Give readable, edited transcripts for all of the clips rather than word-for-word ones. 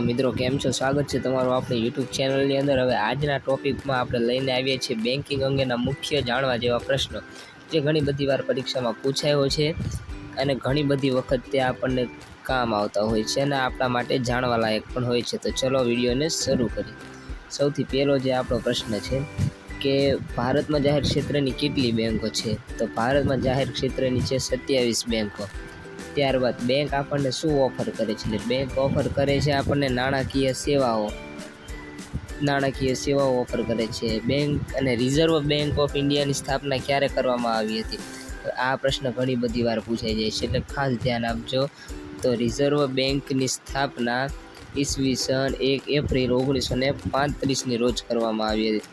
મિત્રો કેમ છો? સ્વાગત છે તમારું આપણી યુટ્યુબ ચેનલની અંદર। હવે આજના ટોપિકમાં આપણે લઈને આવીએ છીએ બેન્કિંગ અંગેના મુખ્ય જાણવા જેવા પ્રશ્નો, જે ઘણી બધી વાર પરીક્ષામાં પૂછાયો છે અને ઘણી બધી વખત તે આપણને કામ આવતા હોય છે અને આપણા માટે જાણવા લાયક પણ હોય છે। તો ચલો વિડીયોને શરૂ કરીએ। સૌથી પહેલો જે આપણો પ્રશ્ન છે કે ભારતમાં જાહેર ક્ષેત્રની કેટલી બેંકો છે? તો ભારતમાં જાહેર ક્ષેત્રની છે 27 બેંકો। ત્યારબાદ બેંક આપણને શું ઓફર કરે છે? બેંક ઓફર કરે છે આપણને નાણાકીય સેવાઓ ઓફર કરે છે। બેંક અને રિઝર્વ બેંક ઓફ ઇન્ડિયાની સ્થાપના ક્યારે કરવામાં આવી હતી? આ પ્રશ્ન ઘણી બધી વાર પૂછાઈ જાય છે, એટલે ખાસ ધ્યાન આપજો। તો રિઝર્વ બેંકની સ્થાપના ઈસવીસન 1 એપ્રિલ 1935ની રોજ કરવામાં આવી હતી।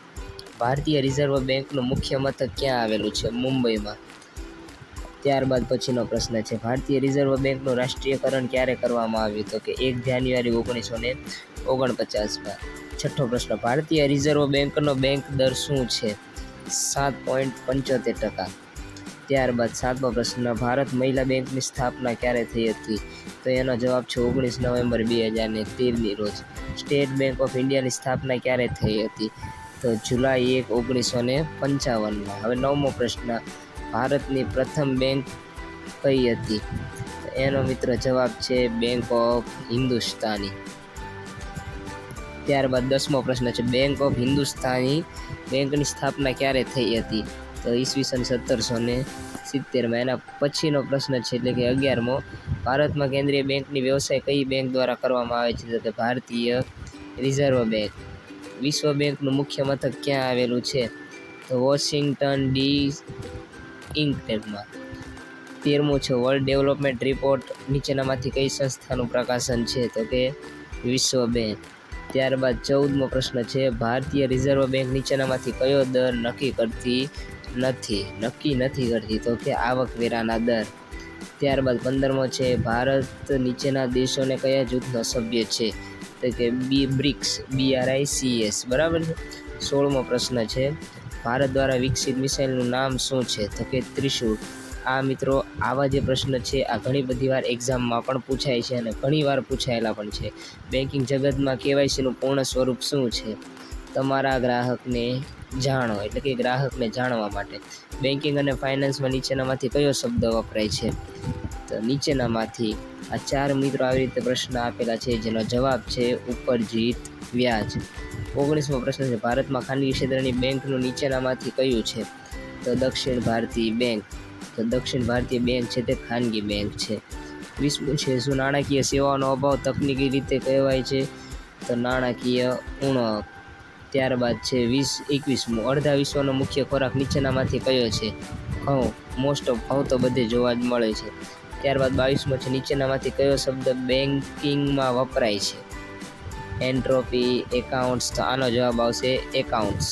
ભારતીય રિઝર્વ બેંકનું મુખ્ય મથક ક્યાં આવેલું છે? મુંબઈમાં। ત્યારબાદ પછીનો પ્રશ્ન છે ભારતીય રિઝર્વ બેંકનું રાષ્ટ્રીયકરણ ક્યારે કરવામાં આવ્યું? તો કે 1 જાન્યુઆરી 1949માં। છઠ્ઠો પ્રશ્ન ભારતીય રિઝર્વ બેંકનો બેંક દર શું છે? 7.75%। ત્યારબાદ સાતમો પ્રશ્ન ભારત મહિલા બેંકની સ્થાપના ક્યારે થઈ હતી? તો એનો જવાબ છે 19 નવેમ્બર 2013ની રોજ। સ્ટેટ બેંક ઓફ ઇન્ડિયાની સ્થાપના ક્યારે થઈ હતી? તો જુલાઈ 1, 1955માં। હવે નવમો પ્રશ્ન ભારતની પ્રથમ બેંક કઈ હતી? એનો મિત્ર જવાબ છે બેંક ઓફ હિન્દુસ્તાની। ત્યારબાદ 10મો પ્રશ્ન છે બેંક ઓફ હિન્દુસ્તાની બેંકની સ્થાપના ક્યારે થઈ હતી? તો ઈસવીસન 1770માં। એના પછીનો પ્રશ્ન છે એટલે કે 11મો ભારતમાં કેન્દ્રીય બેંકની વ્યવસાય કઈ બેંક દ્વારા કરવામાં આવે છે? તો કે ભારતીય રિઝર્વ બેંક। વિશ્વ બેંકનું મુખ્ય મથક ક્યાં આવેલું છે? તો વોશિંગ્ટન ઇંગ્લેન્ડમાં। 13મું છે વર્લ્ડ ડેવલપમેન્ટ રિપોર્ટ નીચેનામાંથી કઈ સંસ્થાનું પ્રકાશન છે? તો કે વિશ્વ બેંક। ત્યારબાદ 14મો પ્રશ્ન છે ભારતીય રિઝર્વ બેંક નીચેનામાંથી કયો દર નક્કી નથી કરતી? તો કે આવકવેરાના દર। ત્યારબાદ 15મો છે ભારત નીચેના દેશોને કયા જૂથનો સભ્ય છે? તો કે બ્રિક્સ, BRICS, બરાબર છે। 16મો પ્રશ્ન છે ભારત દ્વારા વિકસિત મિસાઇલનું નામ શું છે? તો કે ત્રિશુળ। આ મિત્રો આવા જે પ્રશ્ન છે આ ઘણી બધી વાર એક્ઝામમાં પણ પૂછાય છે અને ઘણી વાર પૂછાયેલા પણ છે। બેન્કિંગ જગતમાં KYCનું પૂર્ણ સ્વરૂપ શું છે? તમારા ગ્રાહકને જાણો, એટલે કે ગ્રાહકને જાણવા માટે। બેન્કિંગ અને ફાઇનાન્સમાં નીચેનામાંથી કયો શબ્દ વપરાય છે? તો નીચેનામાંથી આ 4 મિત્રો આવી રીતે પ્રશ્ન આપેલા છે, જેનો જવાબ છે ઉપરજીત વ્યાજ। 19મો પ્રશ્ન છે ભારતમાં ખાનગી ક્ષેત્રની બેંકનું નીચેનામાંથી કયું છે? તો દક્ષિણ ભારતીય બેંક। તો દક્ષિણ ભારતીય બેંક છે તે ખાનગી બેંક છે। 20મું છે શું નાણાકીય સેવાઓનો અભાવ તકનીકી રીતે કહેવાય છે? તો નાણાકીય ઉણપ। ત્યારબાદ છે 21મું અડધા વિશ્વનો મુખ્ય ખોરાક નીચેનામાંથી કયો છે? ઘઉં। મોસ્ટ ઓફ ઘઉં તો બધે જોવા જ મળે છે। ત્યારબાદ 22મો છે નીચેનામાંથી કયો શબ્દ બેન્કિંગમાં વપરાય છે? Entropy, accounts. તો આનો જવાબ આવશે એકાઉન્ટ્સ।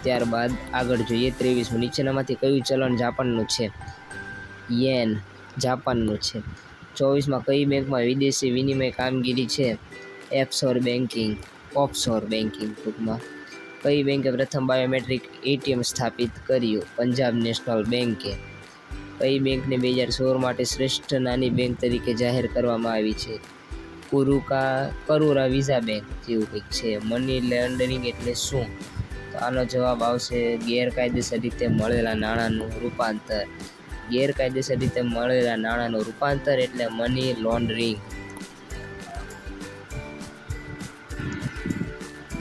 ત્યારબાદ આગળ જોઈએ 23મું નીચેનામાંથી કયું ચલણ જાપાનનું છે? યેન, જાપાનનું છે। 24માં કઈ બેંકમાં વિદેશી વિનિમય કામગીરી છે? ઓફશોર બેન્કિંગ ટૂંકમાં। કઈ બેંકે પ્રથમ બાયોમેટ્રિક ATM સ્થાપિત કર્યું? પંજાબ નેશનલ બેંકે। કઈ બેંકને 2016 માટે શ્રેષ્ઠ નાની બેંક તરીકે જાહેર કરવામાં આવી છે? કરુરા વિઝા બેંક જેવું કંઈક છે। મની લોન્ડરિંગ એટલે શું? તો આનો જવાબ આવશે ગેરકાયદેસર રીતે મળેલા નાણાંનું રૂપાંતર। ગેરકાયદેસર રીતે મળેલા નાણાંનું રૂપાંતર એટલે મની લોન્ડરિંગ।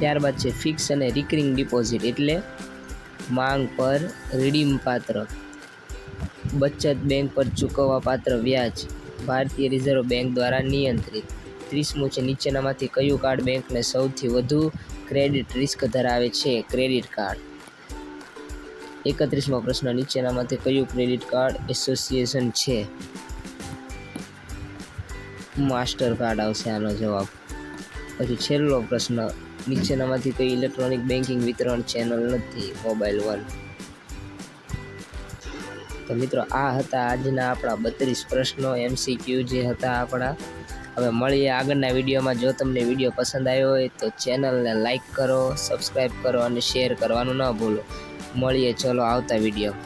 ત્યારબાદ છે ફિક્સ અને રિકરિંગ ડિપોઝિટ એટલે માંગ પર રીડીમ પાત્ર। બચત બેંક પર ચૂકવવા પાત્ર વ્યાજ ભારતીય રિઝર્વ બેંક દ્વારા નિયંત્રિત। 30મું છે નીચેનામાંથી કયું કાર્ડ બેંકને સૌથી વધુ ક્રેડિટ રિસ્ક ધરાવે છે? Credit card. 31મો પ્રશ્ન નીચેનામાંથી કયું ક્રેડિટ કાર્ડ એસોસિએશન છે? માસ્ટર કાર્ડ આવશે આનો જવાબ। પછી છેલ્લો પ્રશ્ન નીચેનામાંથી કઈ ઇલેક્ટ્રોનિક બેન્કિંગ વિતરણ ચેનલ નથી? Mobile one. તો મિત્રો આ હતા આજના આપણા 32 પ્રશ્નો MCQ જે હતા આપણા। હવે મળીએ આગળના વિડીયોમાં। જો તમને વિડીયો પસંદ આવ્યો હોય તો ચેનલને લાઈક કરો, સબસ્ક્રાઈબ કરો અને શેર કરવાનું ન ભૂલો। મળીએ ચલો આવતા વિડીયો।